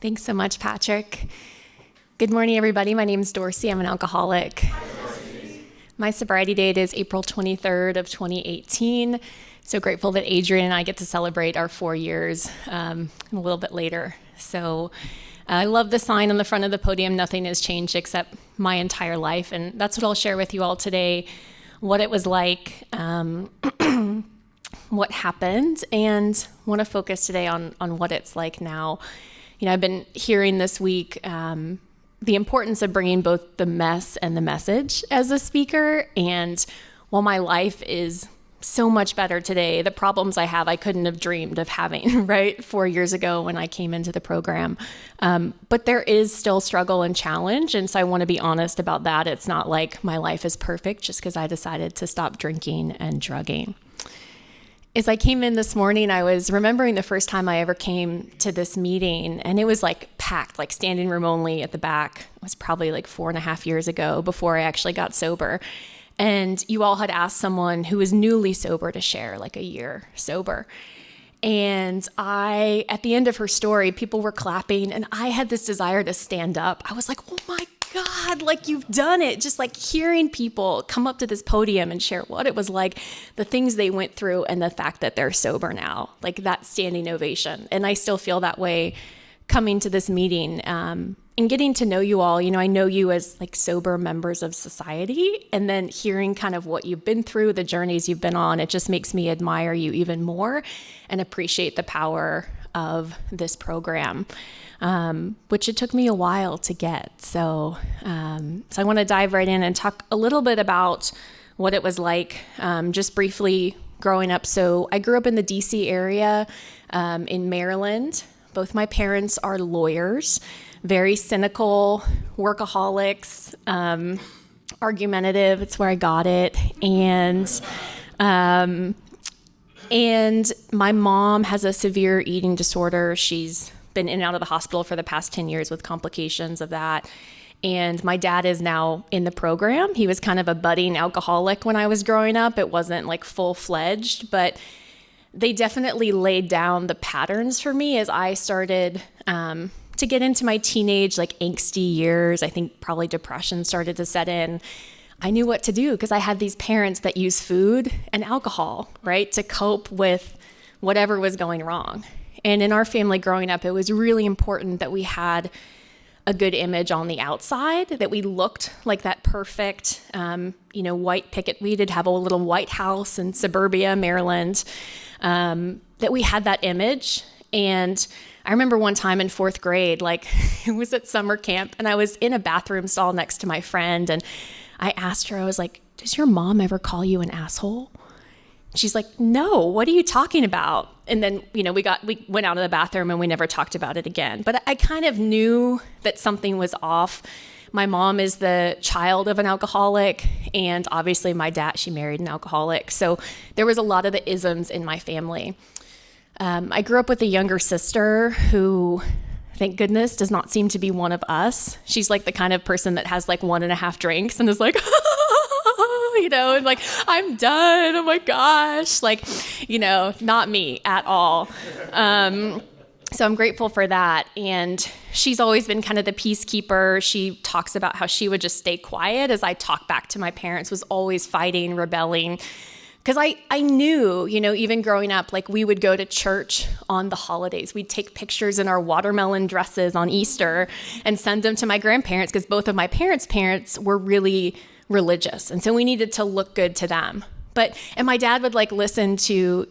Thanks so much, Patrick. Good morning, everybody. My name is Dorsey. I'm an alcoholic. My sobriety date is April 23rd of 2018. So grateful that Adrian and I get to celebrate our 4 years a little bit later. So I love the sign on the front of the podium, nothing has changed except my entire life. And that's what I'll share with you all today, what it was like, what happened, and want to focus today on what it's like now. You know, I've been hearing this week the importance of bringing both the mess and the message as a speaker. And while my life is so much better today, the problems I have, I couldn't have dreamed of having, right, 4 years ago when I came into the program. But there is still struggle and challenge. And so I want to be honest about that. It's not like my life is perfect just because I decided to stop drinking and drugging. As I came in this morning, I was remembering the first time I ever came to this meeting, and it was like packed, like standing room only at the back. It was probably like 4.5 years ago before I actually got sober. And you all had asked someone who was newly sober to share, like a year sober. And at the end of her story, people were clapping, and I had this desire to stand up. I was like, oh my God, like you've done it. Just like hearing people come up to this podium and share what it was like, the things they went through, and the fact that they're sober now, like that standing ovation. And I still feel that way coming to this meeting and getting to know you all. You know, I know you as like sober members of society, and then hearing kind of what you've been through, the journeys you've been on, it just makes me admire you even more and appreciate the power of this program. Which it took me a while to get. So I want to dive right in and talk a little bit about what it was like, just briefly growing up. So I grew up in the DC area, in Maryland. Both my parents are lawyers, very cynical, workaholics, argumentative. It's where I got it. And my mom has a severe eating disorder. She's been in and out of the hospital for the past 10 years with complications of that. And my dad is now in the program. He was kind of a budding alcoholic when I was growing up. It wasn't like full-fledged, but they definitely laid down the patterns for me as I started to get into my teenage, like angsty years. I think probably depression started to set in. I knew what to do because I had these parents that use food and alcohol, right, to cope with whatever was going wrong. And in our family growing up, it was really important that we had a good image on the outside, that we looked like that perfect, white picket. We did have a little white house in suburbia, Maryland, that we had that image. And I remember one time in 4th grade, like it was at summer camp, and I was in a bathroom stall next to my friend. And I asked her, I was like, does your mom ever call you an asshole? She's like, no, what are you talking about? And then, we went out of the bathroom and we never talked about it again. But I kind of knew that something was off. My mom is the child of an alcoholic, and obviously my dad, she married an alcoholic. So there was a lot of the isms in my family. I grew up with a younger sister who, thank goodness, does not seem to be one of us. She's like the kind of person that has like 1.5 drinks and is like, and like, I'm done. Oh my gosh. Like, not me at all. So I'm grateful for that. And she's always been kind of the peacekeeper. She talks about how she would just stay quiet as I talk back to my parents, was always fighting, rebelling. Because I knew, even growing up, like we would go to church on the holidays. We'd take pictures in our watermelon dresses on Easter and send them to my grandparents because both of my parents were really religious. And so we needed to look good to them. And my dad would like listen to,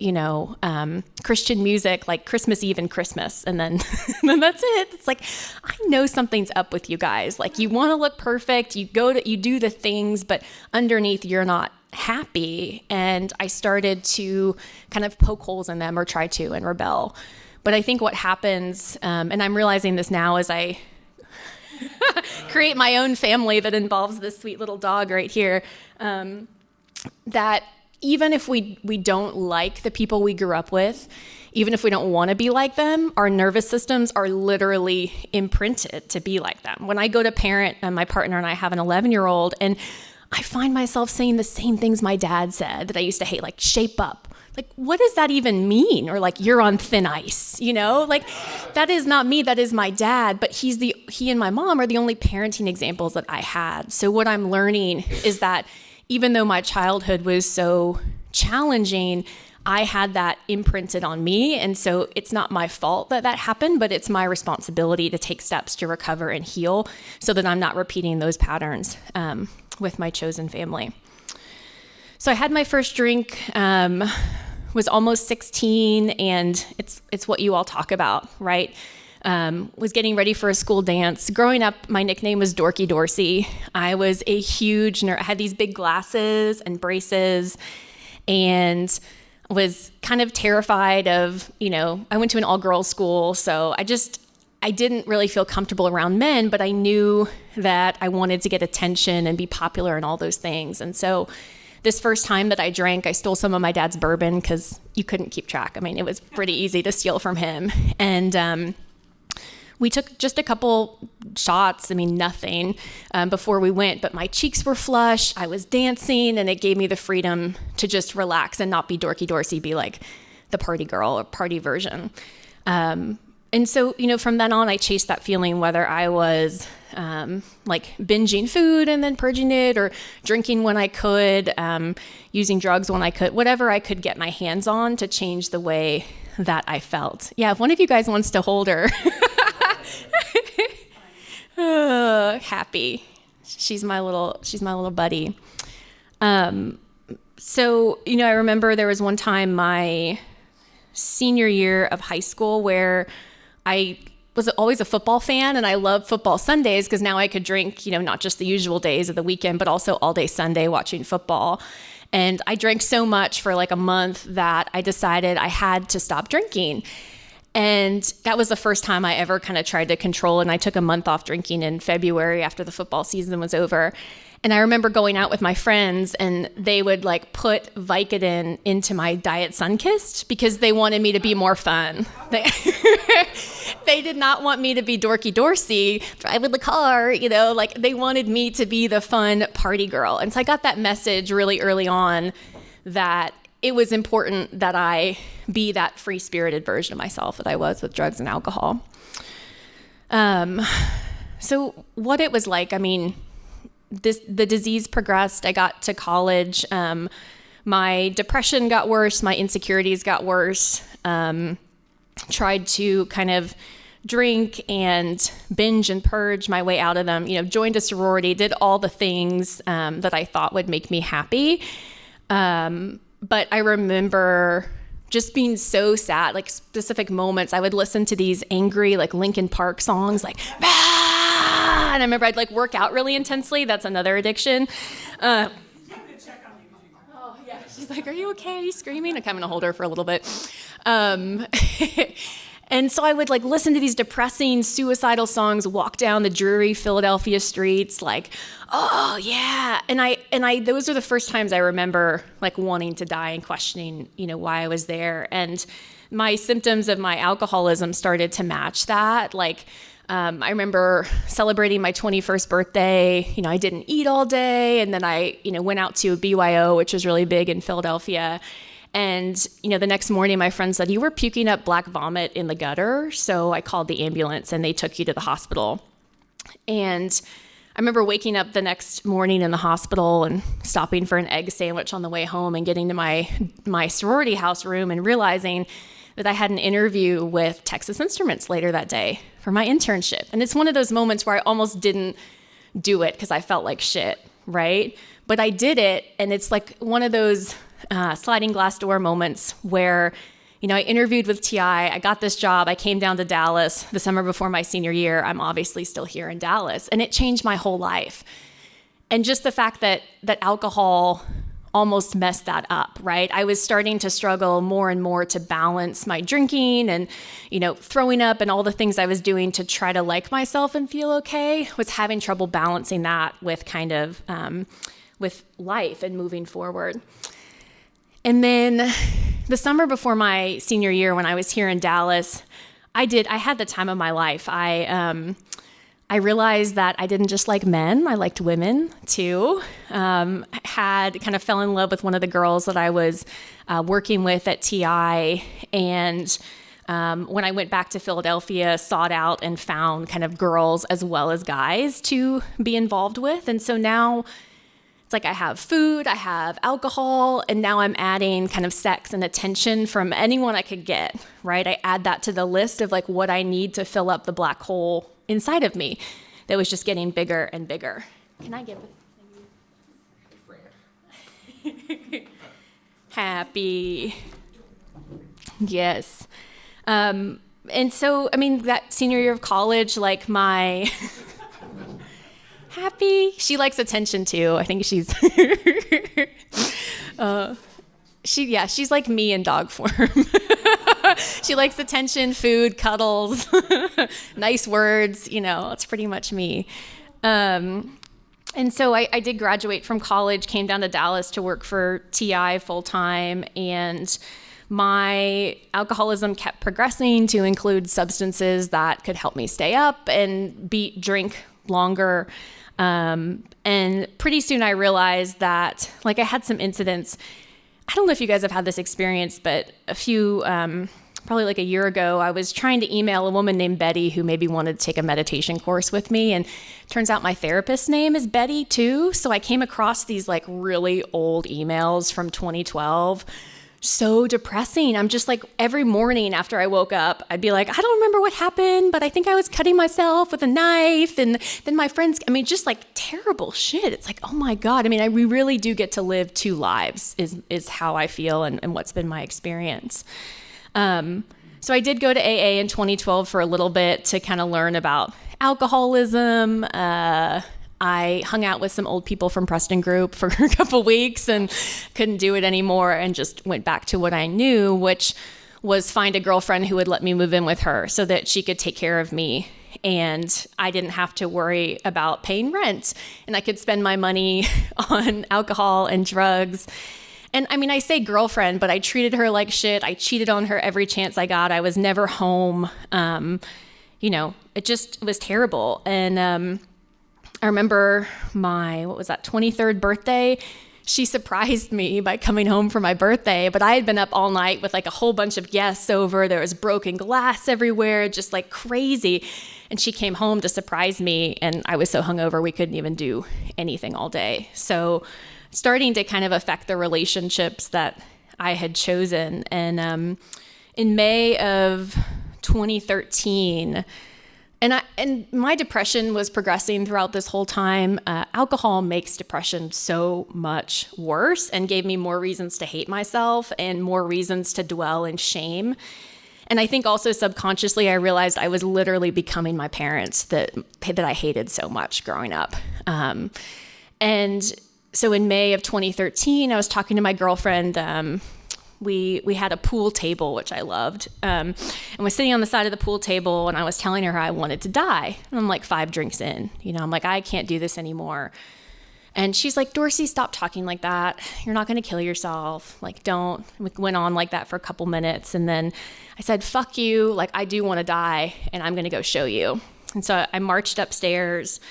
Christian music, like Christmas Eve and Christmas. And then, then that's it. It's like, I know something's up with you guys. Like you want to look perfect. You do the things, but underneath you're not happy. And I started to kind of poke holes in them or try to and rebel. But I think what happens, and I'm realizing this now as I create my own family that involves this sweet little dog right here, that even if we don't like the people we grew up with, even if we don't want to be like them, our nervous systems are literally imprinted to be like them. When I go to parent, and my partner and I have an 11-year-old, and I find myself saying the same things my dad said that I used to hate, like shape up, like, what does that even mean? Or like, you're on thin ice, like that is not me. That is my dad. But he and my mom are the only parenting examples that I had. So what I'm learning is that even though my childhood was so challenging, I had that imprinted on me. And so it's not my fault that happened, but it's my responsibility to take steps to recover and heal so that I'm not repeating those patterns with my chosen family. So I had my first drink, was almost 16, and it's what you all talk about, right? Was getting ready for a school dance. Growing up, my nickname was Dorky Dorsey. I was a huge nerd. I had these big glasses and braces, and was kind of terrified of, I went to an all-girls school, so I didn't really feel comfortable around men, but I knew that I wanted to get attention and be popular and all those things. And so this first time that I drank, I stole some of my dad's bourbon because you couldn't keep track. I mean, it was pretty easy to steal from him. And we took just a couple shots, nothing, before we went, but my cheeks were flushed, I was dancing, and it gave me the freedom to just relax and not be Dorky Dorsey, be like the party girl or party version. And so, from then on, I chased that feeling, whether I was like binging food and then purging it, or drinking when I could, using drugs when I could, whatever I could get my hands on to change the way that I felt. Yeah, if one of you guys wants to hold her. Happy. She's my little buddy. So, I remember there was one time my senior year of high school where I was always a football fan, and I loved football Sundays because now I could drink, not just the usual days of the weekend, but also all day Sunday watching football. And I drank so much for like a month that I decided I had to stop drinking. And that was the first time I ever kind of tried to control it. And I took a month off drinking in February after the football season was over. And I remember going out with my friends, and they would like put Vicodin into my Diet Sunkist because they wanted me to be more fun. They did not want me to be Dorky Dorsey, driving the car, like they wanted me to be the fun party girl. And so I got that message really early on that it was important that I be that free-spirited version of myself that I was with drugs and alcohol. So what it was like, the disease progressed. I got to college. My depression got worse. My insecurities got worse. Tried to kind of drink and binge and purge my way out of them. Joined a sorority, did all the things that I thought would make me happy. But I remember just being so sad, like specific moments. I would listen to these angry, like Linkin Park songs, like, ah! And I remember I'd like work out really intensely. That's another addiction. Oh yeah, she's like, "Are you okay? Are you screaming?" I'm gonna hold her for a little bit. And so I would like listen to these depressing, suicidal songs, walk down the dreary Philadelphia streets, like, oh yeah. And I those are the first times I remember like wanting to die and questioning, why I was there. And my symptoms of my alcoholism started to match that. Like, I remember celebrating my 21st birthday. I didn't eat all day. And then I, went out to a BYO, which was really big in Philadelphia. And, the next morning, my friend said, "You were puking up black vomit in the gutter." So I called the ambulance and they took you to the hospital. And I remember waking up the next morning in the hospital and stopping for an egg sandwich on the way home and getting to my sorority house room and realizing that I had an interview with Texas Instruments later that day for my internship. And it's one of those moments where I almost didn't do it because I felt like shit, right? But I did it, and it's like one of those sliding glass door moments where, I interviewed with TI, I got this job, I came down to Dallas the summer before my senior year. I'm obviously still here in Dallas, and it changed my whole life. And just the fact that alcohol almost messed that up, right? I was starting to struggle more and more to balance my drinking and, throwing up and all the things I was doing to try to like myself and feel okay, was having trouble balancing that with kind of, with life and moving forward. And then the summer before my senior year, when I was here in Dallas, I had the time of my life. I I realized that I didn't just like men, I liked women too. Had kind of fell in love with one of the girls that I was working with at TI. And when I went back to Philadelphia, sought out and found kind of girls as well as guys to be involved with. And so now it's like I have food, I have alcohol, and now I'm adding kind of sex and attention from anyone I could get, right? I add that to the list of like what I need to fill up the black hole inside of me that was just getting bigger and bigger. Can I give it? Happy. Yes. And so, I mean, that senior year of college, like my Happy, she likes attention too. I think she's she's like me in dog form. She likes attention, food, cuddles, nice words, it's pretty much me. And so I did graduate from college, came down to Dallas to work for TI full time, and my alcoholism kept progressing to include substances that could help me stay up and drink longer. And pretty soon I realized that, like, I had some incidents. I don't know if you guys have had this experience, but probably like a year ago, I was trying to email a woman named Betty who maybe wanted to take a meditation course with me. And turns out my therapist's name is Betty too. So I came across these like really old emails from 2012. So depressing. I'm just like, every morning after I woke up, I'd be like, I don't remember what happened, but I think I was cutting myself with a knife. And then my friends, just like terrible shit. It's like, oh my God. We really do get to live two lives is how I feel and what's been my experience. So I did go to AA in 2012 for a little bit to kind of learn about alcoholism. I hung out with some old people from Preston Group for a couple weeks and couldn't do it anymore and just went back to what I knew, which was find a girlfriend who would let me move in with her so that she could take care of me. And I didn't have to worry about paying rent. And I could spend my money on alcohol and drugs. And I say girlfriend, but I treated her like shit. I cheated on her every chance I got. I was never home. It was terrible. And I remember my, 23rd birthday. She surprised me by coming home for my birthday, but I had been up all night with like a whole bunch of guests over. There was broken glass everywhere, just like crazy. And she came home to surprise me, and I was so hungover we couldn't even do anything all day. So starting to kind of affect the relationships that I had chosen. And in May of 2013, and my depression was progressing throughout this whole time. Alcohol makes depression so much worse and gave me more reasons to hate myself and more reasons to dwell in shame. And I think also subconsciously, I realized I was literally becoming my parents that I hated so much growing up. And so in May of 2013, I was talking to my girlfriend. We had a pool table, which I loved, and was sitting on the side of the pool table, and I was telling her I wanted to die. And I'm like 5 drinks in, I'm like, I can't do this anymore. And she's like, Dorsey, stop talking like that. You're not going to kill yourself. Like, don't. We went on like that for a couple minutes. And then I said, fuck you. Like, I do want to die, and I'm going to go show you. And so I marched upstairs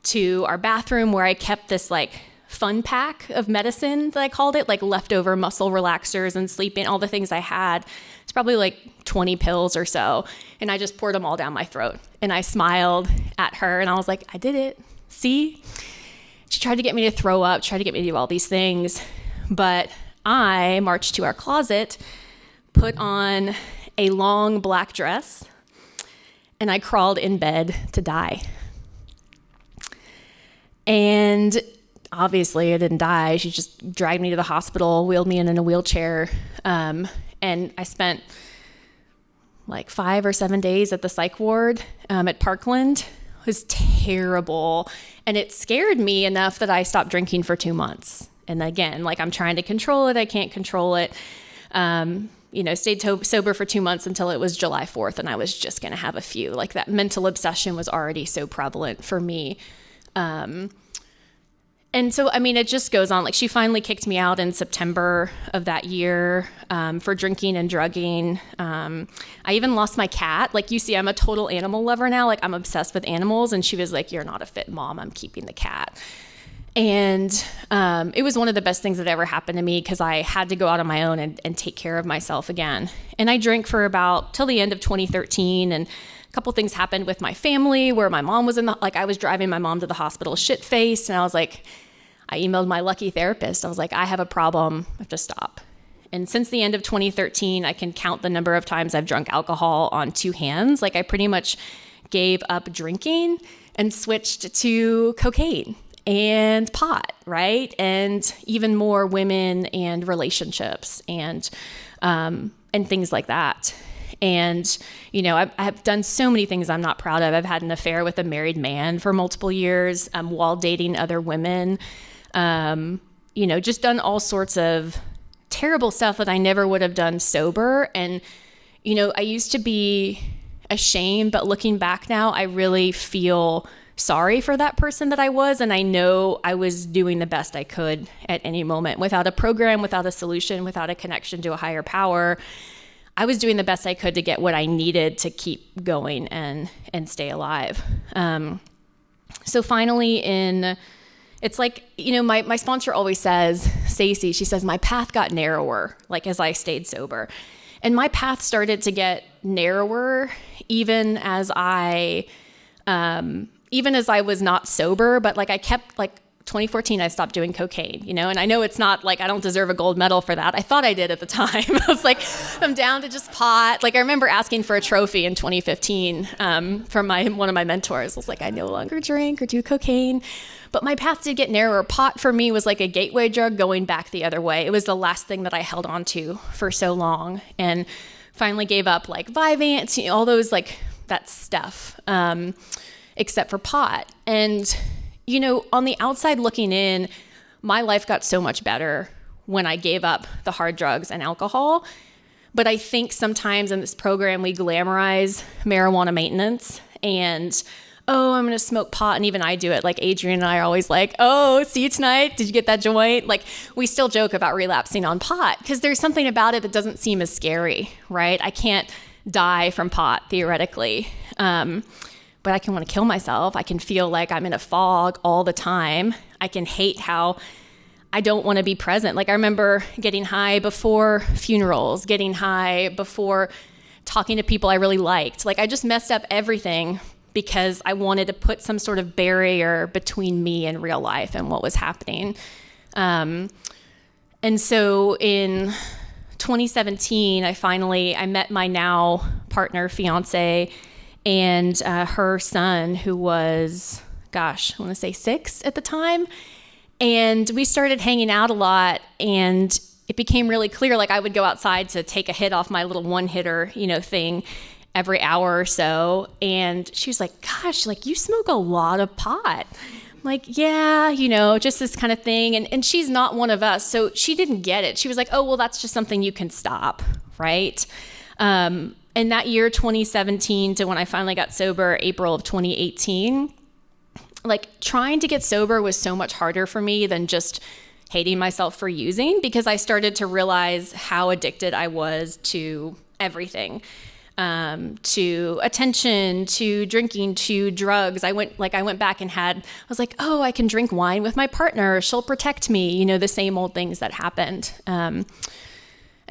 to our bathroom where I kept this like fun pack of medicine that I called it, like leftover muscle relaxers and sleeping, all the things I had. It's probably like 20 pills or so. And I just poured them all down my throat. And I smiled at her and I was like, I did it. See? She tried to get me to throw up, tried to get me to do all these things. But I marched to our closet, put on a long black dress, and I crawled in bed to die. And obviously, I didn't die. She just dragged me to the hospital, wheeled me in a wheelchair. And I spent like 5 or 7 days at the psych ward at Parkland. It was terrible. And it scared me enough that I stopped drinking for 2 months. And again, like I'm trying to control it. I can't control it. Stayed sober for 2 months until it was July 4th. And I was just going to have a few. Like that mental obsession was already so prevalent for me. And so, I mean, it just goes on. Like, she finally kicked me out in September of that year for drinking and drugging. I even lost my cat. Like, you see, I'm a total animal lover now. Like, I'm obsessed with animals. And she was like, "You're not a fit mom. I'm keeping the cat." And it was one of the best things that ever happened to me because I had to go out on my own and take care of myself again. And I drank for about till the end of 2013. And a couple things happened with my family where my mom was I was driving my mom to the hospital shit-faced. And I was like, I emailed my lucky therapist. I was like, I have a problem. I have to stop. And since the end of 2013, I can count the number of times I've drunk alcohol on two hands. Like, I pretty much gave up drinking and switched to cocaine and pot, right? And even more women and relationships and things like that. And, you know, I've done so many things I'm not proud of. I've had an affair with a married man for multiple years while dating other women. You know, just done all sorts of terrible stuff that I never would have done sober. And, you know, I used to be ashamed, but looking back now, I really feel sorry for that person that I was. And I know I was doing the best I could at any moment without a program, without a solution, without a connection to a higher power. I was doing the best I could to get what I needed to keep going and stay alive. So finally it's like, you know, my sponsor always says, Stacy, she says, my path got narrower, like as I stayed sober. And my path started to get narrower even as I was not sober, but like I kept, like 2014, I stopped doing cocaine, you know, and I know it's not like I don't deserve a gold medal for that. I thought I did at the time. I was like, I'm down to just pot. Like, I remember asking for a trophy in 2015 from one of my mentors. I was like, I no longer drink or do cocaine. But my path did get narrower. Pot for me was like a gateway drug going back the other way. It was the last thing that I held on to for so long, and finally gave up like Vyvanse, you know, all those like that stuff, except for pot. And, you know, on the outside looking in, my life got so much better when I gave up the hard drugs and alcohol. But I think sometimes in this program, we glamorize marijuana maintenance and, oh, I'm going to smoke pot. And even I do it. Like, Adrian and I are always like, oh, see you tonight. Did you get that joint? Like, we still joke about relapsing on pot because there's something about it that doesn't seem as scary, right? I can't die from pot theoretically. But I can want to kill myself. I can feel like I'm in a fog all the time. I can hate how I don't want to be present. Like, I remember getting high before funerals, getting high before talking to people I really liked. Like, I just messed up everything because I wanted to put some sort of barrier between me and real life and what was happening. And so in 2017, I met my now partner, fiance, and her son, who was, I want to say 6 at the time. And we started hanging out a lot, and it became really clear, like I would go outside to take a hit off my little one-hitter, you know, thing every hour or so. And she was like, gosh, like, you smoke a lot of pot. I'm like, yeah, you know, just this kind of thing. And she's not one of us, so she didn't get it. She was like, oh, well, that's just something you can stop, right? And that year, 2017, to when I finally got sober, April of 2018, like, trying to get sober was so much harder for me than just hating myself for using, because I started to realize how addicted I was to everything, to attention, to drinking, to drugs. I went back and I was like, oh, I can drink wine with my partner. She'll protect me. You know, the same old things that happened. And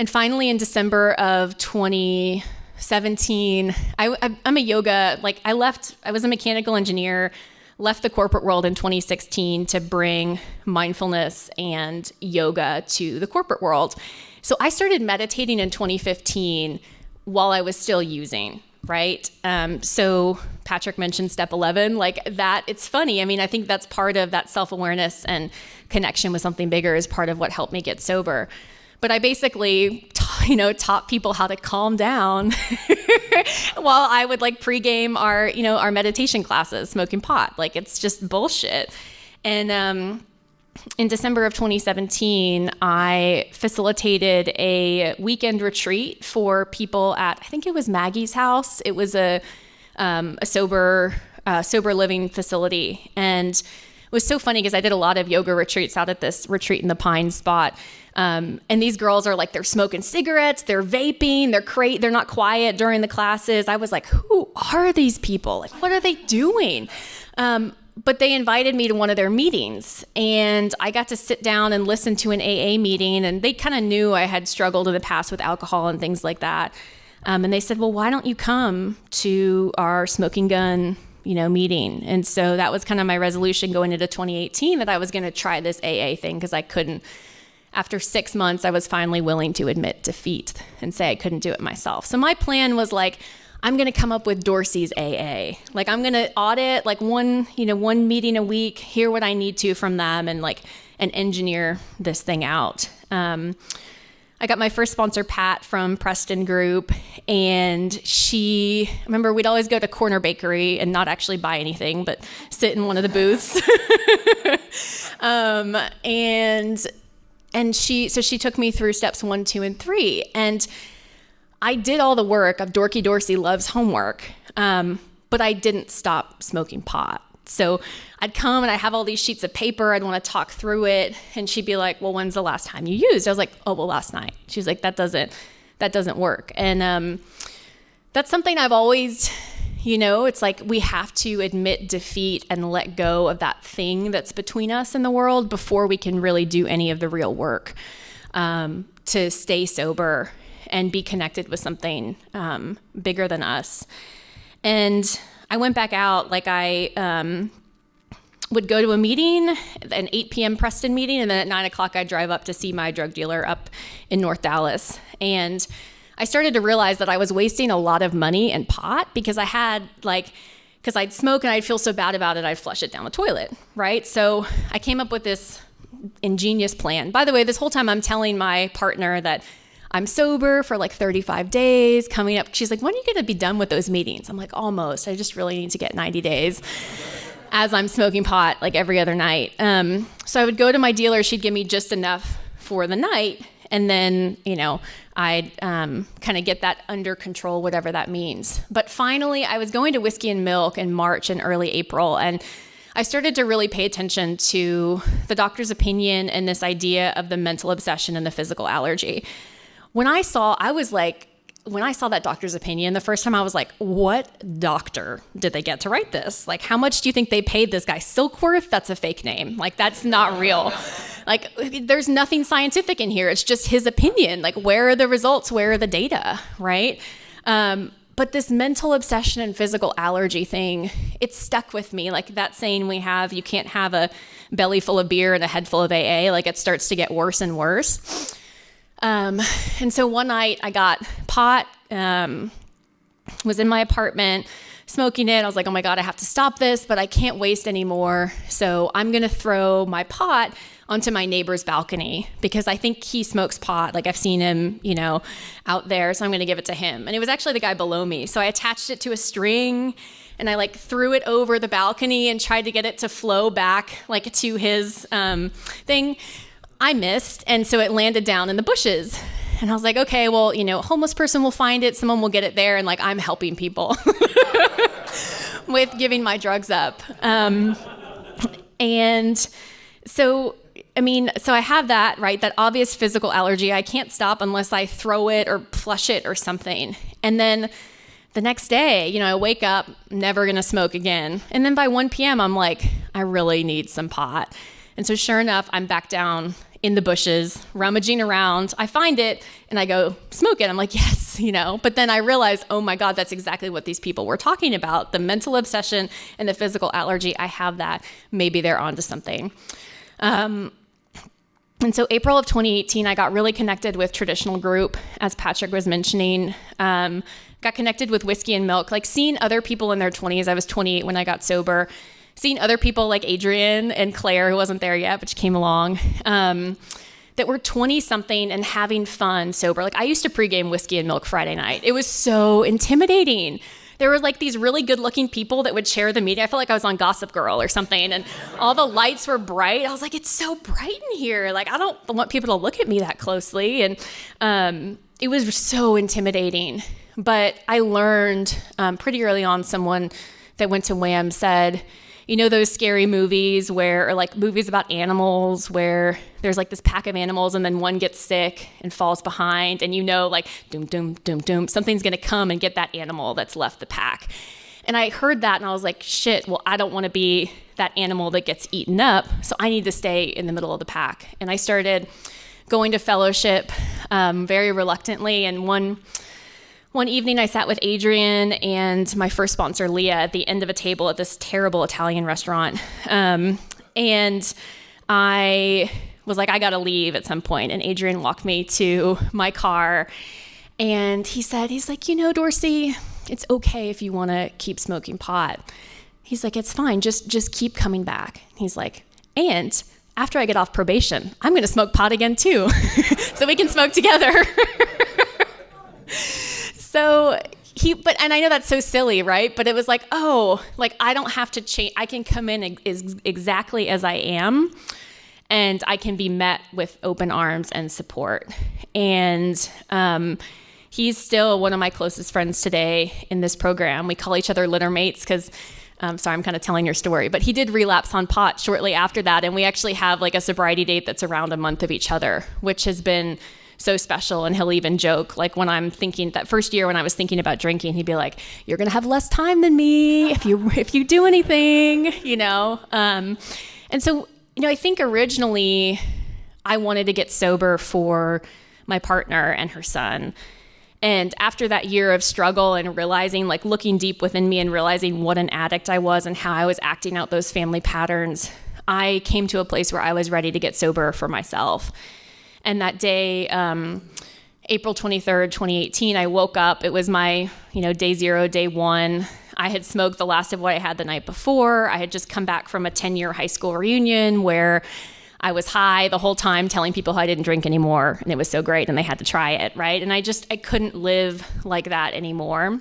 finally, in December of 2017, I'm a yoga, like I was a mechanical engineer, left the corporate world in 2016 to bring mindfulness and yoga to the corporate world. So I started meditating in 2015 while I was still using, right? So Patrick mentioned step 11, like that. It's funny. I mean, I think that's part of that self-awareness and connection with something bigger is part of what helped me get sober. But I basically, taught people how to calm down while I would like pregame our meditation classes, smoking pot. Like, it's just bullshit. And in December of 2017, I facilitated a weekend retreat for people at, I think it was Maggie's house. It was a sober living facility. And was so funny because I did a lot of yoga retreats out at this retreat in the Pines spot. And these girls are like, they're smoking cigarettes, they're vaping, they're not quiet during the classes. I was like, who are these people? Like, what are they doing? But they invited me to one of their meetings, and I got to sit down and listen to an AA meeting, and they kind of knew I had struggled in the past with alcohol and things like that. And they said, well, why don't you come to our smoking gun, meeting? And so that was kind of my resolution going into 2018, that I was going to try this AA thing, because I couldn't. After 6 months, I was finally willing to admit defeat and say I couldn't do it myself. So my plan was like, I'm going to come up with Dorsey's AA. Like, I'm going to audit like one meeting a week, hear what I need to from them, and engineer this thing out. I got my first sponsor, Pat from Preston Group, and I remember we'd always go to Corner Bakery and not actually buy anything, but sit in one of the booths. And she took me through steps 1, 2, and 3. And I did all the work of Dorky Dorsey loves homework, but I didn't stop smoking pot. So I'd come and I have all these sheets of paper. I'd want to talk through it. And she'd be like, well, when's the last time you used? I was like, oh, well, last night. She was like, that doesn't work. And that's something I've always, it's like we have to admit defeat and let go of that thing that's between us and the world before we can really do any of the real work to stay sober and be connected with something bigger than us. And I went back out, like I would go to a meeting, an 8 p.m. Preston meeting, and then at 9 o'clock I'd drive up to see my drug dealer up in North Dallas. And I started to realize that I was wasting a lot of money in pot because because I'd smoke and I'd feel so bad about it, I'd flush it down the toilet, right? So I came up with this ingenious plan. By the way, this whole time I'm telling my partner that I'm sober for like 35 days coming up. She's like, when are you going to be done with those meetings? I'm like, almost. I just really need to get 90 days as I'm smoking pot like every other night. So I would go to my dealer. She'd give me just enough for the night. And then, I'd kind of get that under control, whatever that means. But finally, I was going to Whiskey and Milk in March and early April. And I started to really pay attention to the doctor's opinion and this idea of the mental obsession and the physical allergy. When I saw that doctor's opinion, the first time I was like, what doctor did they get to write this? Like, how much do you think they paid this guy? Silkworth? That's a fake name. Like, that's not real. Like, there's nothing scientific in here. It's just his opinion. Like, where are the results? Where are the data, right? But this mental obsession and physical allergy thing, it stuck with me. Like that saying we have, you can't have a belly full of beer and a head full of AA. Like, it starts to get worse and worse. And so one night I got pot, was in my apartment smoking it. I was like, oh my God, I have to stop this, but I can't waste anymore. So I'm going to throw my pot onto my neighbor's balcony because I think he smokes pot. Like, I've seen him, out there. So I'm going to give it to him. And it was actually the guy below me. So I attached it to a string and I threw it over the balcony and tried to get it to flow back to his, thing. I missed, and so it landed down in the bushes. And I was like, okay, well, a homeless person will find it, someone will get it there, and I'm helping people with giving my drugs up. And so I have that, right, that obvious physical allergy. I can't stop unless I throw it or flush it or something. And then the next day, I wake up, never gonna smoke again. And then by 1 p.m., I'm like, I really need some pot. And so sure enough, I'm back down in the bushes, rummaging around. I find it and I go, smoke it. I'm like, yes, But then I realize, oh my God, that's exactly what these people were talking about. The mental obsession and the physical allergy. I have that. Maybe they're onto something. And so April of 2018, I got really connected with Traditional Group, as Patrick was mentioning. Got connected with Whiskey and Milk, seeing other people in their 20s. I was 28 when I got sober. Seeing other people like Adrian and Claire, who wasn't there yet, but she came along, that were 20-something and having fun sober. I used to pregame Whiskey and Milk Friday night. It was so intimidating. There were these really good-looking people that would share the meeting. I felt like I was on Gossip Girl or something, and all the lights were bright. I was like, it's so bright in here. I don't want people to look at me that closely. And it was so intimidating. But I learned pretty early on, someone that went to WHAM said, you know, those scary movies where, or like movies about animals where there's like this pack of animals and then one gets sick and falls behind, and you know, like, doom, doom, doom, doom, something's going to come and get that animal that's left the pack. And I heard that and I was like, shit, well, I don't want to be that animal that gets eaten up, so I need to stay in the middle of the pack. And I started going to fellowship very reluctantly. And one evening I sat with Adrian and my first sponsor, Leah, at the end of a table at this terrible Italian restaurant. And I was like, I got to leave at some point. And Adrian walked me to my car and he's like, you know, Dorsey, it's okay if you want to keep smoking pot. He's like, it's fine. Just keep coming back. He's like, and after I get off probation, I'm going to smoke pot again too. So we can smoke together. So and I know that's so silly, right? But it was like, oh, like I don't have to change. I can come in exactly as I am, and I can be met with open arms and support. And he's still one of my closest friends today in this program. We call each other litter mates because, sorry, I'm kind of telling your story, but he did relapse on pot shortly after that. And we actually have like a sobriety date that's around a month of each other, which has been so special. And he'll even joke, like when I'm thinking that first year when I was thinking about drinking, he'd be like, you're going to have less time than me if you do anything, you know? And so, you know, I think originally I wanted to get sober for my partner and her son. And after that year of struggle and realizing, like looking deep within me and realizing what an addict I was and how I was acting out those family patterns, I came to a place where I was ready to get sober for myself. And that day, April 23rd, 2018, I woke up. It was my, you know, day 0, day 1. I had smoked the last of what I had the night before. I had just come back from a 10-year high school reunion where I was high the whole time telling people I didn't drink anymore, and it was so great and they had to try it, right? And I couldn't live like that anymore.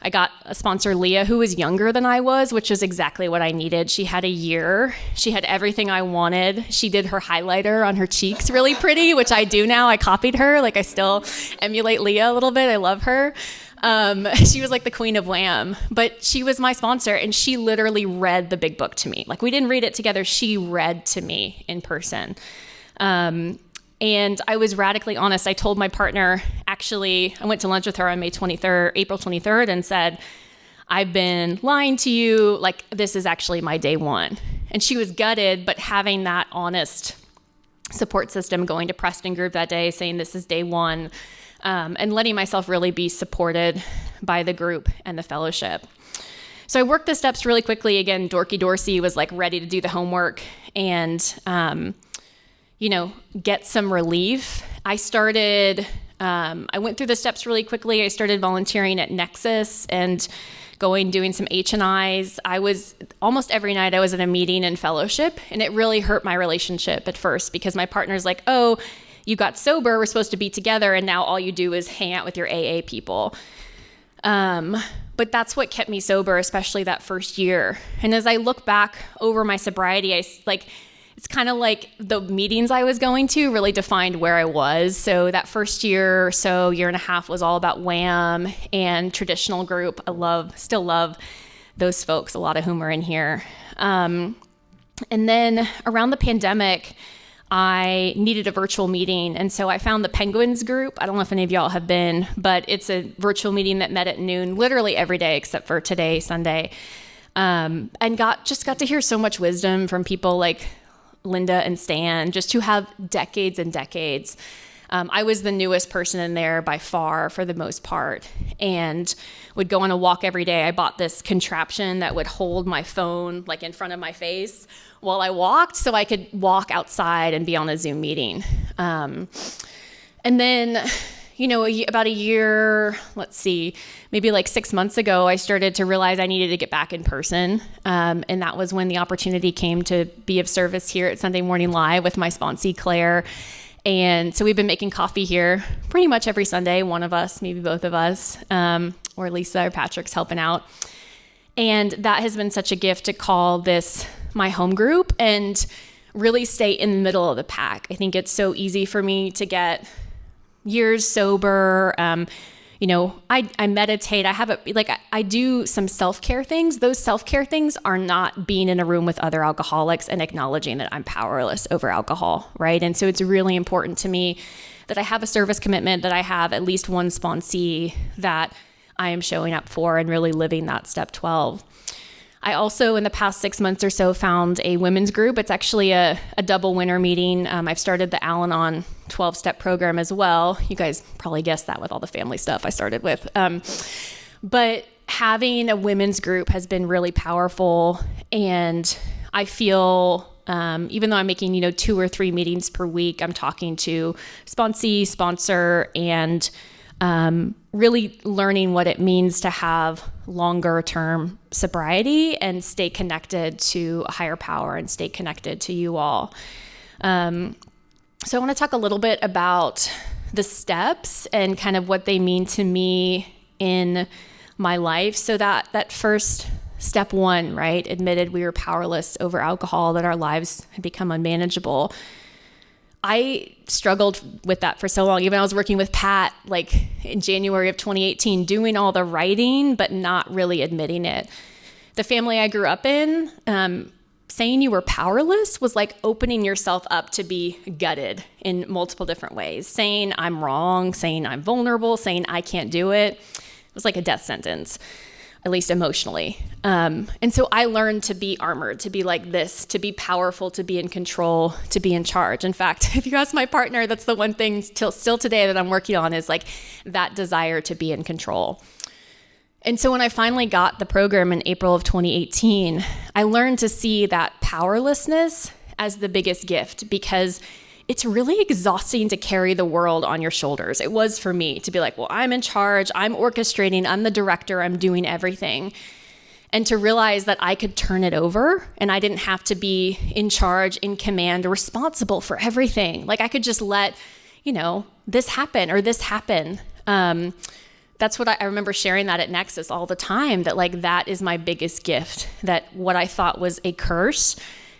I got a sponsor, Leah, who was younger than I was, which is exactly what I needed. She had a year. She had everything I wanted. She did her highlighter on her cheeks really pretty, which I do now. I copied her. Like I still emulate Leah a little bit. I love her. She was like the queen of WHAM, but she was my sponsor and she literally read the big book to me. Like we didn't read it together. She read to me in person. And I was radically honest. I told my partner, actually, I went to lunch with her on April 23rd and said, I've been lying to you. Like this is actually my day 1. And she was gutted, but having that honest support system, going to Preston group that day, saying this is day 1, and letting myself really be supported by the group and the fellowship. So I worked the steps really quickly. Again, Dorsey was like ready to do the homework and, you know, get some relief. I went through the steps really quickly. I started volunteering at Nexus and doing some H&Is. I was almost every night I was at a meeting and fellowship, and it really hurt my relationship at first because my partner's like, oh, you got sober, we're supposed to be together, and now all you do is hang out with your AA people. But that's what kept me sober, especially that first year. And as I look back over my sobriety, it's kind of like the meetings I was going to really defined where I was. So that first year or so, year and a half was all about WHAM and traditional group. Still love those folks, a lot of whom are in here. And then around the pandemic, I needed a virtual meeting. And so I found the Penguins group. I don't know if any of y'all have been, but it's a virtual meeting that met at noon, literally every day except for today, Sunday. And got to hear so much wisdom from people like Linda and Stan, just who have decades and decades. I was the newest person in there by far for the most part, and would go on a walk every day. I bought this contraption that would hold my phone like in front of my face while I walked so I could walk outside and be on a Zoom meeting. And then, you know, about a year, maybe like 6 months ago, I started to realize I needed to get back in person. And that was when the opportunity came to be of service here at Sunday Morning Live with my sponsee, Claire. And so we've been making coffee here pretty much every Sunday, one of us, maybe both of us, or Lisa or Patrick's helping out. And that has been such a gift to call this my home group and really stay in the middle of the pack. I think it's so easy for me to get years sober, I meditate. I do some self-care things. Those self-care things are not being in a room with other alcoholics and acknowledging that I'm powerless over alcohol, right? And so it's really important to me that I have a service commitment, that I have at least one sponsee that I am showing up for and really living that step 12. I also, in the past 6 months or so, found a women's group. It's actually a double winter meeting. I've started the Al-Anon 12-step program as well. You guys probably guessed that with all the family stuff I started with. But having a women's group has been really powerful. And I feel, even though I'm making, 2 or 3 meetings per week, I'm talking to sponsee, sponsor, and really learning what it means to have longer term sobriety and stay connected to a higher power and stay connected to you all. So I want to talk a little bit about the steps and kind of what they mean to me in my life. So that first step 1, right? Admitted we were powerless over alcohol, that our lives had become unmanageable. I struggled with that for so long. Even I was working with Pat, in January of 2018, doing all the writing, but not really admitting it. The family I grew up in, saying you were powerless was like opening yourself up to be gutted in multiple different ways. Saying I'm wrong, saying I'm vulnerable, saying I can't do it. It was like a death sentence, at least emotionally. And so I learned to be armored, to be like this, to be powerful, to be in control, to be in charge. In fact, if you ask my partner, that's the one thing still today that I'm working on, is that desire to be in control. And so when I finally got the program in April of 2018, I learned to see that powerlessness as the biggest gift, because it's really exhausting to carry the world on your shoulders. It was for me to be like, well, I'm in charge, I'm orchestrating, I'm the director, I'm doing everything. And to realize that I could turn it over and I didn't have to be in charge, in command, or responsible for everything. I could just let, this happen or this happen. That's what I remember sharing that at Nexus all the time, that that is my biggest gift, that what I thought was a curse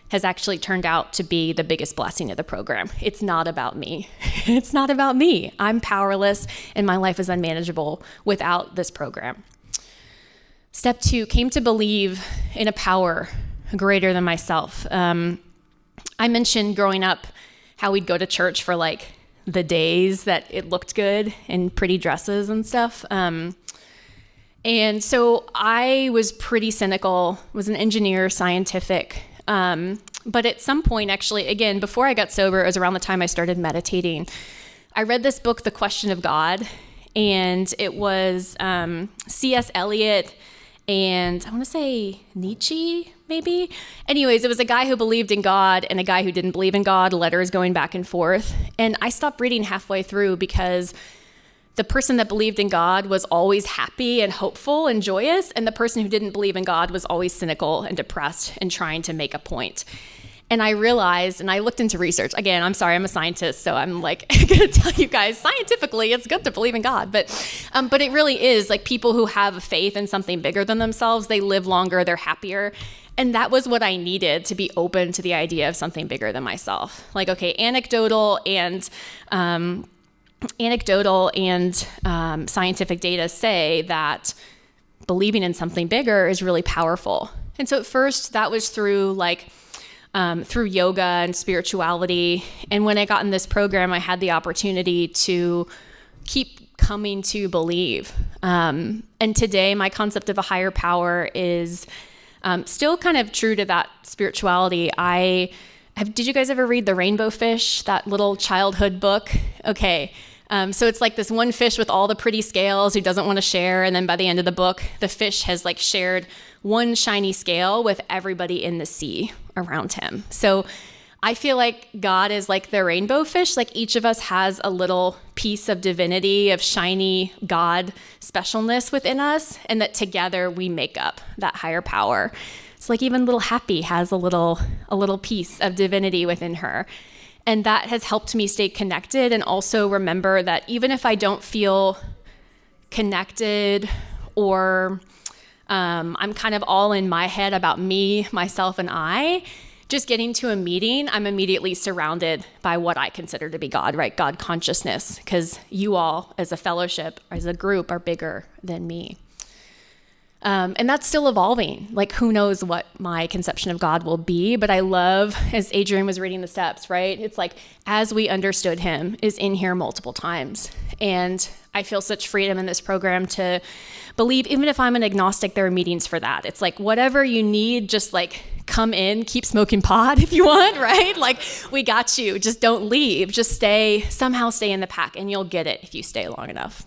has actually turned out to be the biggest blessing of the program. It's not about me. It's not about me. I'm powerless and my life is unmanageable without this program. Step 2, came to believe in a power greater than myself. I mentioned growing up how we'd go to church for the days that it looked good in pretty dresses and stuff. And so I was pretty cynical, was an engineer, scientific. But at some point, actually, again, before I got sober, it was around the time I started meditating. I read this book, The Question of God, and it was C.S. Eliot and I want to say Nietzsche, maybe. Anyways, it was a guy who believed in God and a guy who didn't believe in God, letters going back and forth. And I stopped reading halfway through because the person that believed in God was always happy and hopeful and joyous, and the person who didn't believe in God was always cynical and depressed and trying to make a point. And I realized, and I looked into research. Again, I'm sorry, I'm a scientist, so I'm going to tell you guys, scientifically, it's good to believe in God. But it really is, people who have faith in something bigger than themselves, they live longer, they're happier. And that was what I needed to be open to the idea of something bigger than myself. Anecdotal and scientific data say that believing in something bigger is really powerful. And so at first that was through through yoga and spirituality. And when I got in this program, I had the opportunity to keep coming to believe. And today my concept of a higher power is still kind of true to that spirituality. Did you guys ever read The Rainbow Fish, that little childhood book? Okay. So it's this one fish with all the pretty scales who doesn't want to share. And then by the end of the book, the fish has shared one shiny scale with everybody in the sea around him. So I feel like God is like the rainbow fish. Each of us has a little piece of divinity, of shiny God specialness within us, and that together we make up that higher power. It's even little Happy has a little piece of divinity within her. And that has helped me stay connected and also remember that even if I don't feel connected or I'm kind of all in my head about me, myself, and I, just getting to a meeting, I'm immediately surrounded by what I consider to be God, right? God consciousness, because you all as a fellowship, as a group, are bigger than me. And that's still evolving. Like, who knows what my conception of God will be, but I love, as Adrian was reading the steps, right? It's like, as we understood him is in here multiple times. And I feel such freedom in this program to believe, even if I'm an agnostic, there are meetings for that. It's like, whatever you need, just like come in, keep smoking pot if you want, right? Like, we got you. Just don't leave. Just somehow stay in the pack, and you'll get it if you stay long enough.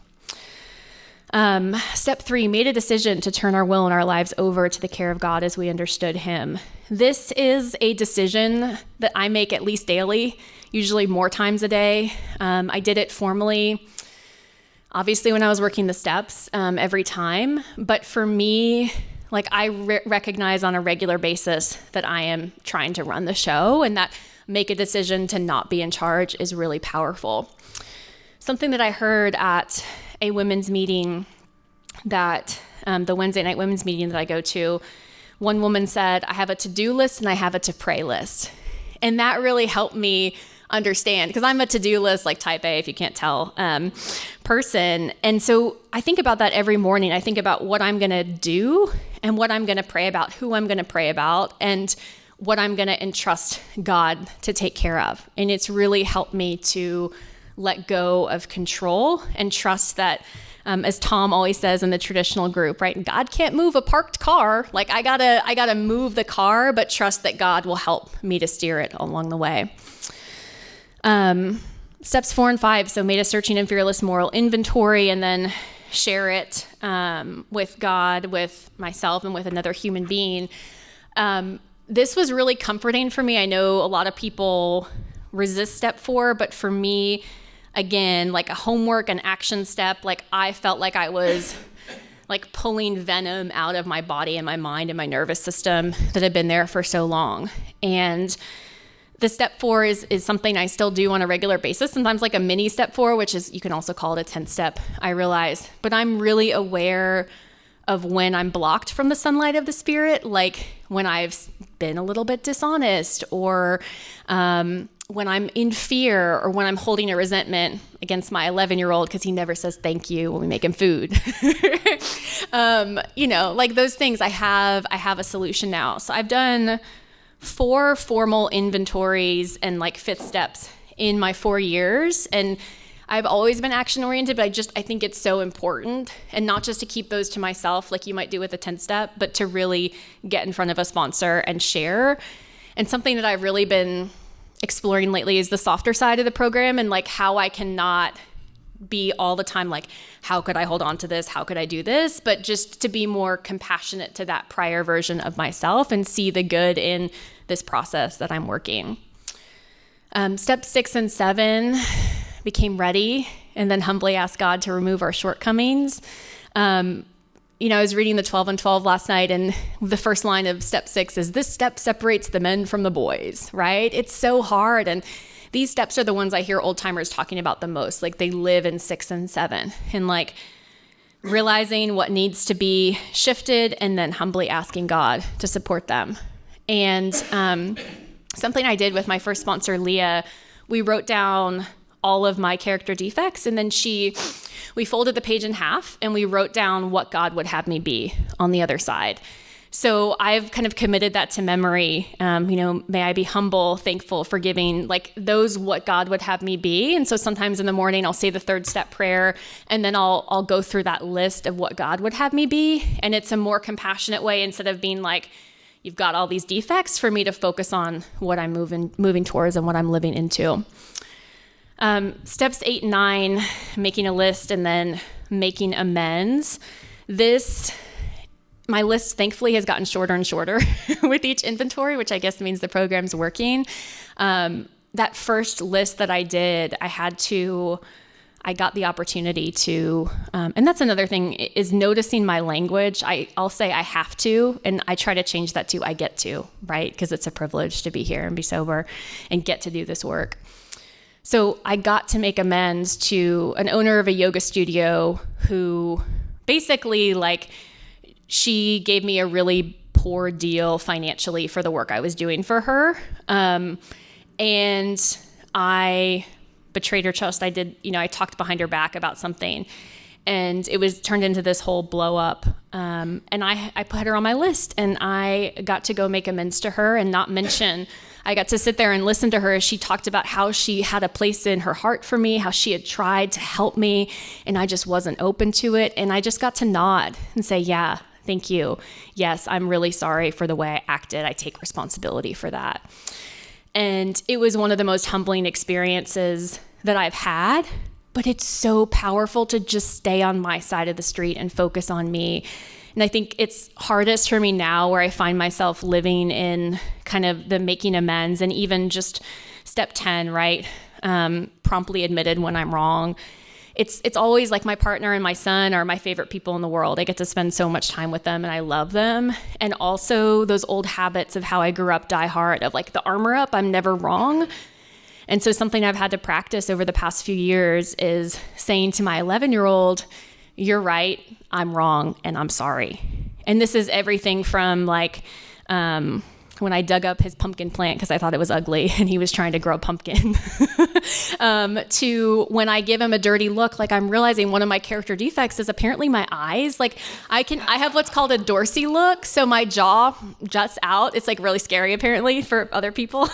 Step 3, made a decision to turn our will and our lives over to the care of God as we understood him. This is a decision that I make at least daily, usually more times a day. I did it formally, obviously, when I was working the steps every time. But for me, like, I recognize on a regular basis that I am trying to run the show, and that make a decision to not be in charge is really powerful. Something that I heard at a women's meeting that the Wednesday night women's meeting that I go to, one woman said, I have a to-do list and I have a to-pray list. And that really helped me understand, because I'm a to-do list, like type A, if you can't tell, person. And so I think about that every morning. I think about what I'm going to do and what I'm going to pray about, who I'm going to pray about, and what I'm going to entrust God to take care of. And it's really helped me to let go of control and trust that, as Tom always says in the traditional group, right? God can't move a parked car. Like, I gotta move the car, but trust that God will help me to steer it along the way. Steps 4 and 5. So made a searching and fearless moral inventory, and then share it with God, with myself, and with another human being. This was really comforting for me. I know a lot of people resist step 4, but for me, again, like a homework, an action step, like I felt like I was like pulling venom out of my body and my mind and my nervous system that had been there for so long. And the step 4 is something I still do on a regular basis, sometimes like a mini step 4, which is, you can also call it a 10th step, I realize. But I'm really aware of when I'm blocked from the sunlight of the Spirit, like when I've been a little bit dishonest, or when I'm in fear, or when I'm holding a resentment against my 11-year-old because he never says thank you when we make him food. Like those things, I have a solution now. So I've done 4 formal inventories and like 5th steps in my 4 years. And I've always been action oriented, but I think it's so important, and not just to keep those to myself like you might do with a 10th step, but to really get in front of a sponsor and share. And something that I've really been exploring lately is the softer side of the program, and like how I cannot be all the time like, how could I hold on to this? How could I do this? But just to be more compassionate to that prior version of myself and see the good in this process that I'm working. Step 6 and 7, became ready, and then humbly asked God to remove our shortcomings. I was reading the 12 and 12 last night, and the first line of step 6 is, this step separates the men from the boys, right? It's so hard. And these steps are the ones I hear old timers talking about the most. Like, they live in 6 and 7, and like realizing what needs to be shifted, and then humbly asking God to support them. And something I did with my first sponsor, Leah, we wrote down all of my character defects, and then we folded the page in half, and we wrote down what God would have me be on the other side. So I've kind of committed that to memory. May I be humble, thankful, forgiving, like those, what God would have me be. And so sometimes in the morning I'll say the 3rd step prayer, and then I'll go through that list of what God would have me be. And it's a more compassionate way, instead of being like, you've got all these defects, for me to focus on what I'm moving towards and what I'm living into. Steps 8 and 9, making a list and then making amends. My list thankfully has gotten shorter and shorter with each inventory, which I guess means the program's working. That first list that I did, I got the opportunity to, and that's another thing, is noticing my language. I'll say I have to, and I try to change that to I get to, right? Because it's a privilege to be here and be sober and get to do this work. So I got to make amends to an owner of a yoga studio who basically, like, she gave me a really poor poor deal financially for the work I was doing for her. And I betrayed her trust. I talked behind her back about something, and it was turned into this whole blow up. And I put her on my list, and I got to go make amends to her, and not mention, I got to sit there and listen to her as she talked about how she had a place in her heart for me, how she had tried to help me, and I just wasn't open to it. And I just got to nod and say, yeah, thank you. Yes, I'm really sorry for the way I acted. I take responsibility for that. And it was one of the most humbling experiences that I've had, but it's so powerful to just stay on my side of the street and focus on me. And I think it's hardest for me now, where I find myself living in kind of the making amends, and even just step 10, right? Promptly admitted when I'm wrong. It's always like my partner and my son are my favorite people in the world. I get to spend so much time with them, and I love them. And also those old habits of how I grew up die hard, of like the armor up, I'm never wrong. And so something I've had to practice over the past few years is saying to my 11-year-old, you're right, I'm wrong, and I'm sorry. And this is everything from like, when I dug up his pumpkin plant because I thought it was ugly and he was trying to grow a pumpkin, to when I give him a dirty look, like I'm realizing one of my character defects is apparently my eyes. Like I have what's called a Dorsey look. So my jaw juts out. It's like really scary apparently for other people.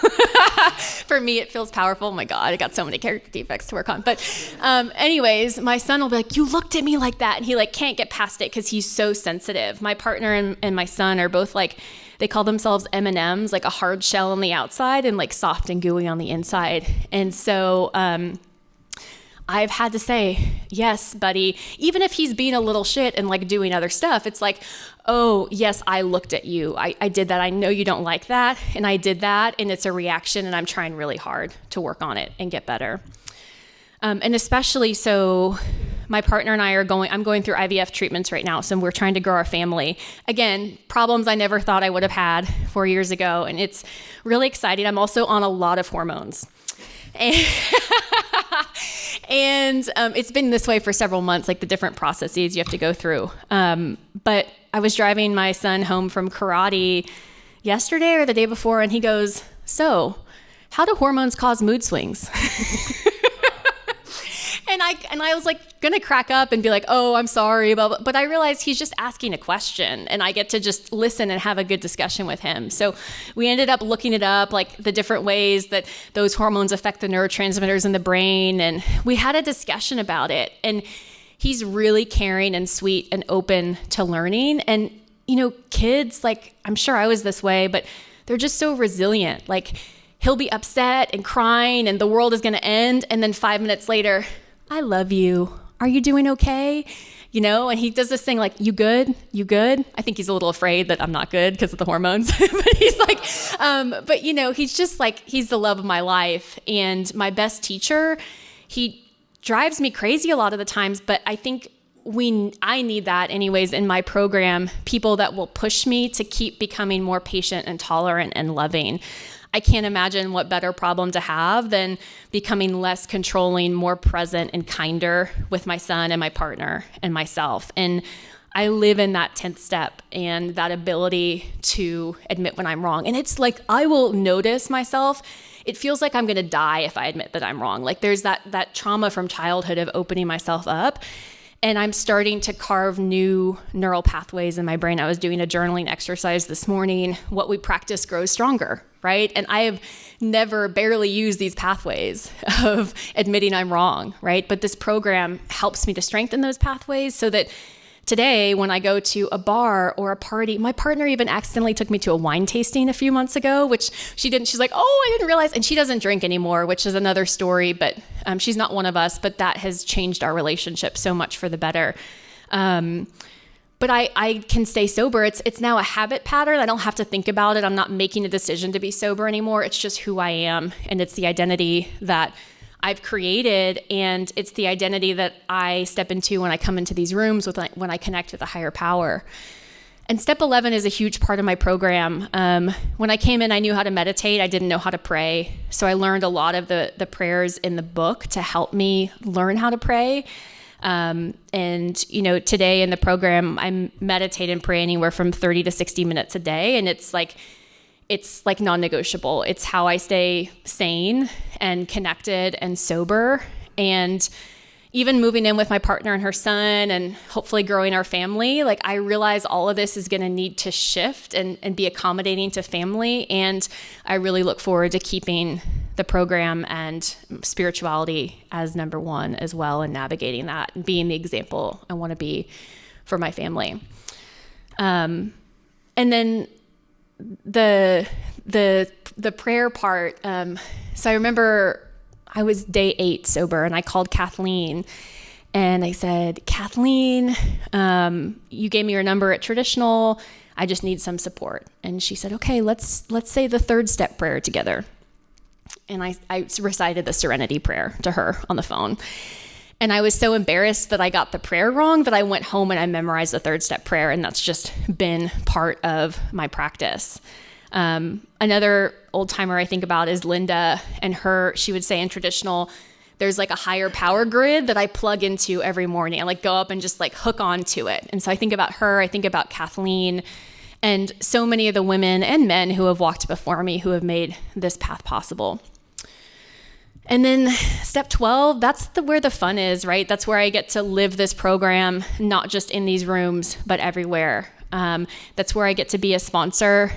For me, it feels powerful. Oh my God, I got so many character defects to work on. But anyways, my son will be like, you looked at me like that. And he like can't get past it because he's so sensitive. My partner and my son are both like, they call themselves M&Ms, like a hard shell on the outside and like soft and gooey on the inside. And so I've had to say, yes, buddy, even if he's being a little shit and like doing other stuff, it's like, oh, yes, I looked at you. I did that. I know you don't like that. And I did that. And it's a reaction. And I'm trying really hard to work on it and get better. And especially so my partner and I'm going through IVF treatments right now. So we're trying to grow our family. Again, problems I never thought I would have had 4 years ago. And it's really exciting. I'm also on a lot of hormones. And it's been this way for several months, like the different processes you have to go through. But I was driving my son home from karate yesterday or the day before, and he goes, so how do hormones cause mood swings? And I was like gonna crack up and be like, oh, I'm sorry, but I realized he's just asking a question, and I get to just listen and have a good discussion with him. So we ended up looking it up, like the different ways that those hormones affect the neurotransmitters in the brain, and we had a discussion about it. And he's really caring and sweet and open to learning. And you know, kids, like I'm sure I was this way, but they're just so resilient. Like he'll be upset and crying and the world is gonna end, and then 5 minutes later, I love you. Are you doing okay? You know, and he does this thing like, you good? You good? I think he's a little afraid that I'm not good because of the hormones. But he's like, but you know, he's just like, he's the love of my life and my best teacher. He drives me crazy a lot of the times, but I think I need that anyways in my program, people that will push me to keep becoming more patient and tolerant and loving. I can't imagine what better problem to have than becoming less controlling, more present and kinder with my son and my partner and myself. And I live in that 10th step and that ability to admit when I'm wrong. And it's like, I will notice myself. It feels like I'm going to die if I admit that I'm wrong. Like there's that trauma from childhood of opening myself up. And I'm starting to carve new neural pathways in my brain. I was doing a journaling exercise this morning. What we practice grows stronger, right? And I have barely used these pathways of admitting I'm wrong, right? But this program helps me to strengthen those pathways so that today, when I go to a bar or a party, my partner even accidentally took me to a wine tasting a few months ago, which she didn't. She's like, oh, I didn't realize. And she doesn't drink anymore, which is another story, but she's not one of us, but that has changed our relationship so much for the better. But I can stay sober. It's now a habit pattern. I don't have to think about it. I'm not making a decision to be sober anymore. It's just who I am. And it's the identity that I've created, and it's the identity that I step into when I come into these rooms when I connect with a higher power. And step 11 is a huge part of my program. When I came in, I knew how to meditate. I didn't know how to pray. So I learned a lot of the prayers in the book to help me learn how to pray. And, today in the program, I meditate and pray anywhere from 30 to 60 minutes a day. And it's like non-negotiable. It's how I stay sane and connected and sober. And even moving in with my partner and her son and hopefully growing our family, like I realize all of this is going to need to shift and be accommodating to family. And I really look forward to keeping the program and spirituality as number one as well, and navigating that and being the example I want to be for my family. And then the prayer part. So I remember I was day 8 sober, and I called Kathleen and I said, Kathleen, you gave me your number at traditional. I just need some support. And she said, okay, let's say the 3rd step prayer together. And I recited the serenity prayer to her on the phone. And I was so embarrassed that I got the prayer wrong that I went home and I memorized the 3rd step prayer. And that's just been part of my practice. Another old timer I think about is Linda, and she would say in traditional, there's like a higher power grid that I plug into every morning. I like go up and just like hook onto it. And so I think about her, I think about Kathleen, and so many of the women and men who have walked before me who have made this path possible. And then step 12, that's where the fun is, right? That's where I get to live this program, not just in these rooms, but everywhere. That's where I get to be a sponsor.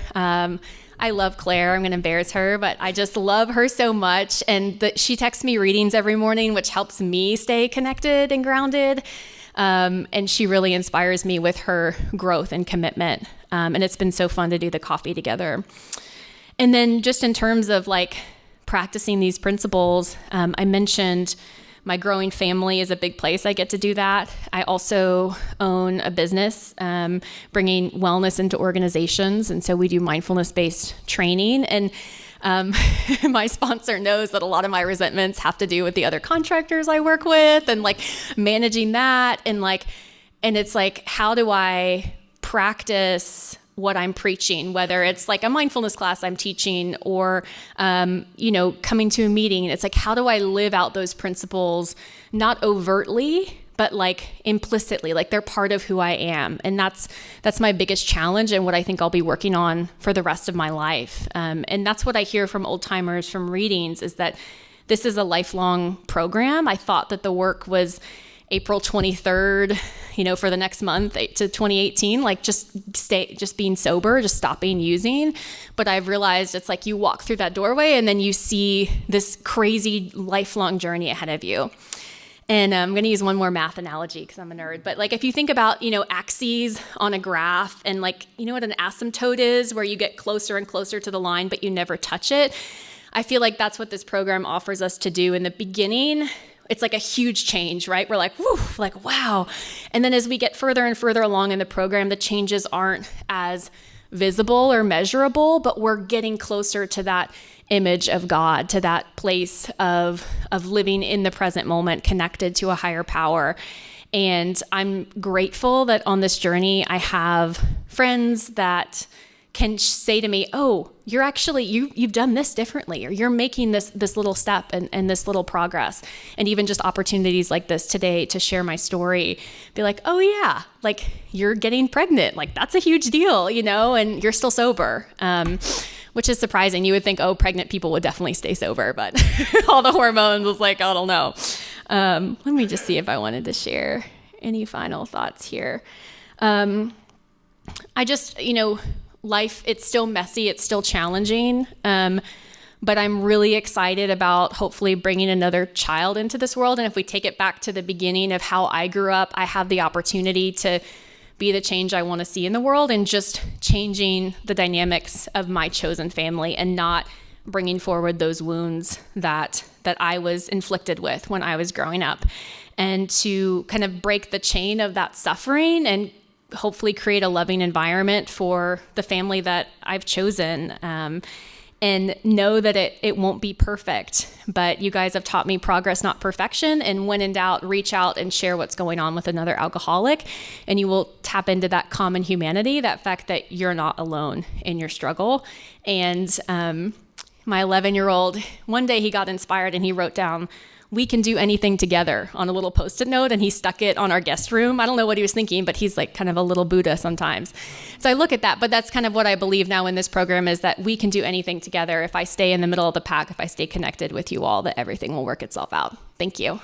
I love Claire. I'm going to embarrass her, but I just love her so much. And she texts me readings every morning, which helps me stay connected and grounded. And she really inspires me with her growth and commitment. And it's been so fun to do the coffee together. And then just in terms of like practicing these principles, I mentioned my growing family is a big place I get to do that. I also own a business bringing wellness into organizations. And so we do mindfulness-based training. And my sponsor knows that a lot of my resentments have to do with the other contractors I work with and like managing that. And it's like, how do I practice what I'm preaching, whether it's like a mindfulness class I'm teaching or, coming to a meeting. It's like, how do I live out those principles, not overtly, but like implicitly, like they're part of who I am. And that's my biggest challenge and what I think I'll be working on for the rest of my life. And that's what I hear from old timers from readings, is that this is a lifelong program. I thought that the work was April 23rd, for the next month to 2018, like just being sober, just stopping using. But I've realized it's like you walk through that doorway and then you see this crazy lifelong journey ahead of you. And I'm going to use one more math analogy because I'm a nerd. But like if you think about, axes on a graph, and like, what an asymptote is, where you get closer and closer to the line, but you never touch it. I feel like that's what this program offers us to do in the beginning. It's like a huge change, right? We're like, whoo, like, wow. And then as we get further and further along in the program, the changes aren't as visible or measurable, but we're getting closer to that image of God, to that place of living in the present moment, connected to a higher power. And I'm grateful that on this journey, I have friends that can say to me, oh, you're actually, you've done this differently, or you're making this little step and this little progress. And even just opportunities like this today to share my story, be like, oh yeah, like you're getting pregnant. Like that's a huge deal, and you're still sober, which is surprising. You would think, oh, pregnant people would definitely stay sober, but all the hormones was like, I don't know. Let me just see if I wanted to share any final thoughts here. I just, life, it's still messy, it's still challenging, but I'm really excited about hopefully bringing another child into this world. And if we take it back to the beginning of how I grew up, I have the opportunity to be the change I want to see in the world, and just changing the dynamics of my chosen family and not bringing forward those wounds that I was inflicted with when I was growing up, and to kind of break the chain of that suffering and hopefully create a loving environment for the family that I've chosen, and know that it won't be perfect, but you guys have taught me progress, not perfection. And when in doubt, reach out and share what's going on with another alcoholic, and you will tap into that common humanity, that fact that you're not alone in your struggle. And my 11-year-old, one day he got inspired and he wrote down we can do anything together on a little Post-it note, and he stuck it on our guest room. I don't know what he was thinking, but he's like kind of a little Buddha sometimes. So I look at that, but that's kind of what I believe now in this program, is that we can do anything together. If I stay in the middle of the pack, if I stay connected with you all, that everything will work itself out. Thank you.